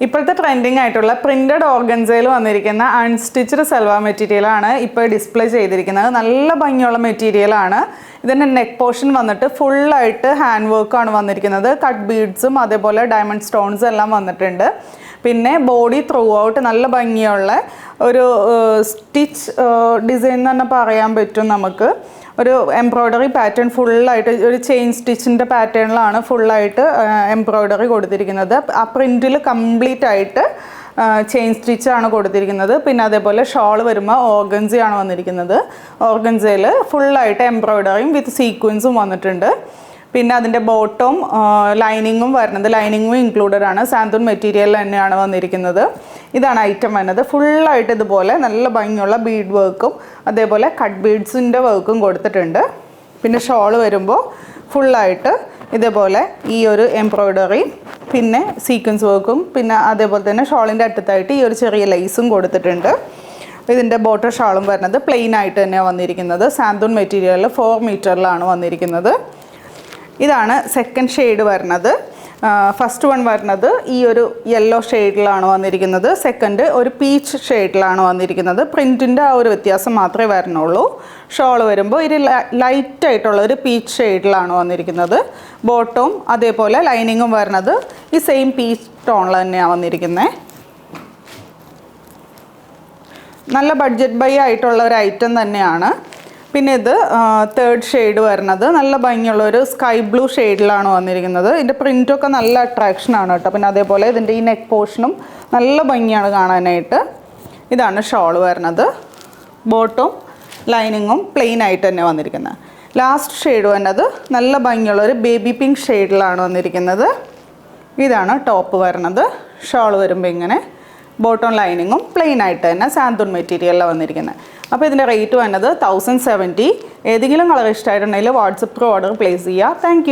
ഇപ്പോഴത്തെ ട്രെൻഡിങ് ആയിട്ടുള്ള പ്രിന്റഡ് ഓർഗൻസയിൽ വന്നിരിക്കുന്ന അൺസ്റ്റിച്ച്ഡ് സൽവാർ മെറ്റീരിയലാണ് ഇപ്പോൾ ഡിസ്പ്ലേ ചെയ്തിരിക്കുന്നത്. നല്ല ഭംഗിയുള്ള മെറ്റീരിയലാണ്. ഇതിൻ്റെ നെക്ക് പോർഷൻ വന്നിട്ട് ഫുള്ളായിട്ട് ഹാൻഡ് വർക്കാണ് വന്നിരിക്കുന്നത്. കട്ട് ബീഡ്സും അതേപോലെ ഡയമണ്ട് സ്റ്റോൺസും എല്ലാം വന്നിട്ടുണ്ട്. പിന്നെ ബോഡി ത്രൂ ഔട്ട് നല്ല ഭംഗിയുള്ള ഒരു സ്റ്റിച്ച് ഡിസൈൻ എന്ന് തന്നെ പറയാൻ പറ്റും. നമുക്ക് ഒരു എംബ്രോയ്ഡറി പാറ്റേൺ ഫുള്ളായിട്ട് ഒരു ചെയിൻ സ്റ്റിച്ചിൻ്റെ പാറ്റേണിലാണ് ഫുള്ളായിട്ട് എംബ്രോയ്ഡറി കൊടുത്തിരിക്കുന്നത്. ആ പ്രിൻറ്റിൽ കംപ്ലീറ്റ് ആയിട്ട് ചെയിൻ സ്റ്റിച്ചാണ് കൊടുത്തിരിക്കുന്നത്. പിന്നെ അതേപോലെ ഷോൾ വരുമ്പോൾ ഓർഗൻസയാണ് വന്നിരിക്കുന്നത്. ഓർഗൻസയിൽ ഫുള്ളായിട്ട് എംബ്രോയ്ഡറിയും വിത്ത് സീക്വൻസും വന്നിട്ടുണ്ട്. പിന്നെ അതിൻ്റെ ബോട്ടവും ലൈനിങ്ങും വരുന്നത്, ലൈനിങ്ങും ഇൻക്ലൂഡഡ് ആണ്. സാന്തൂൺ മെറ്റീരിയൽ തന്നെയാണ് വന്നിരിക്കുന്നത്. ഇതാണ് ഐറ്റം വരുന്നത്. ഫുള്ളായിട്ട് ഇതുപോലെ നല്ല ഭംഗിയുള്ള ബീഡ് വർക്കും അതേപോലെ കട്ട് ബീഡ്സിൻ്റെ വർക്കും കൊടുത്തിട്ടുണ്ട്. പിന്നെ ഷോൾ വരുമ്പോൾ ഫുള്ളായിട്ട് ഇതേപോലെ ഈ ഒരു എംബ്രോയ്ഡറി പിന്നെ സീക്വൻസ് വർക്കും പിന്നെ അതേപോലെ തന്നെ ഷോളിൻ്റെ അറ്റത്തായിട്ട് ഈ ഒരു ചെറിയ ലേസും കൊടുത്തിട്ടുണ്ട്. ഇതിൻ്റെ ബോട്ടം ഷാളും വരുന്നത് പ്ലെയിൻ ആയിട്ട് തന്നെയാണ് വന്നിരിക്കുന്നത്. സാന്തൂൺ മെറ്റീരിയലിൽ 4 മീറ്ററിലാണ് വന്നിരിക്കുന്നത്. ഇതാണ് സെക്കൻഡ് ഷെയ്ഡ് വരുന്നത്. ഫസ്റ്റ് വൺ വരുന്നത് ഈ ഒരു യെല്ലോ ഷെയ്ഡിലാണ് വന്നിരിക്കുന്നത്. സെക്കൻഡ് ഒരു പീച്ച് ഷെയ്ഡിലാണ് വന്നിരിക്കുന്നത്. പ്രിൻറ്റിൻ്റെ ആ ഒരു വ്യത്യാസം മാത്രമേ വരുന്നുള്ളൂ. ഷോൾ വരുമ്പോൾ ഒരു ലൈറ്റായിട്ടുള്ള ഒരു പീച്ച് ഷെയ്ഡിലാണ് വന്നിരിക്കുന്നത്. ബോട്ടവും അതേപോലെ ലൈനിങ്ങും വരുന്നത് ഈ സെയിം പീച്ച് ടോണിൽ തന്നെയാണ് വന്നിരിക്കുന്നത്. നല്ല ബഡ്ജറ്റ് ബൈ ആയിട്ടുള്ള ഒരു ഐറ്റം തന്നെയാണ്. പിന്നെ ഇത് തേർഡ് ഷെയ്ഡ് വരുന്നത് നല്ല ഭംഗിയുള്ള ഒരു സ്കൈ ബ്ലൂ ഷെയ്ഡിലാണ് വന്നിരിക്കുന്നത്. ഇതിൻ്റെ പ്രിൻറ്റൊക്കെ നല്ല അട്രാക്ഷനാണ് കേട്ടോ. പിന്നെ അതേപോലെ ഇതിൻ്റെ ഈ നെക്ക് പോർഷനും നല്ല ഭംഗിയാണ് കാണാനായിട്ട്. ഇതാണ് ഷോൾ വരുന്നത്. ബോട്ടും ലൈനിങ്ങും പ്ലെയിൻ ആയിട്ട് തന്നെ വന്നിരിക്കുന്നത്. ലാസ്റ്റ് ഷെയ്ഡ് വരുന്നത് നല്ല ഭംഗിയുള്ള ഒരു ബേബി പിങ്ക് ഷെയ്ഡിലാണ് വന്നിരിക്കുന്നത്. ഇതാണ് ടോപ്പ് വരുന്നത്. ഷോൾ വരുമ്പോൾ ഇങ്ങനെ ബോട്ടം ലൈനിങ്ങും പ്ലെയിൻ ആയിട്ട് തന്നെ സാന്തൂൺ മെറ്റീരിയലിലാണ് വന്നിരിക്കുന്നത്. അപ്പോൾ ഇതിൻ്റെ റേറ്റ് വന്നത് 1070. ഏതെങ്കിലും കളർ ഇഷ്ടമായിട്ടുണ്ടെങ്കിൽ വാട്സപ്പ് ത്രൂ ഓർഡർ പ്ലേസ് ചെയ്യുക. താങ്ക്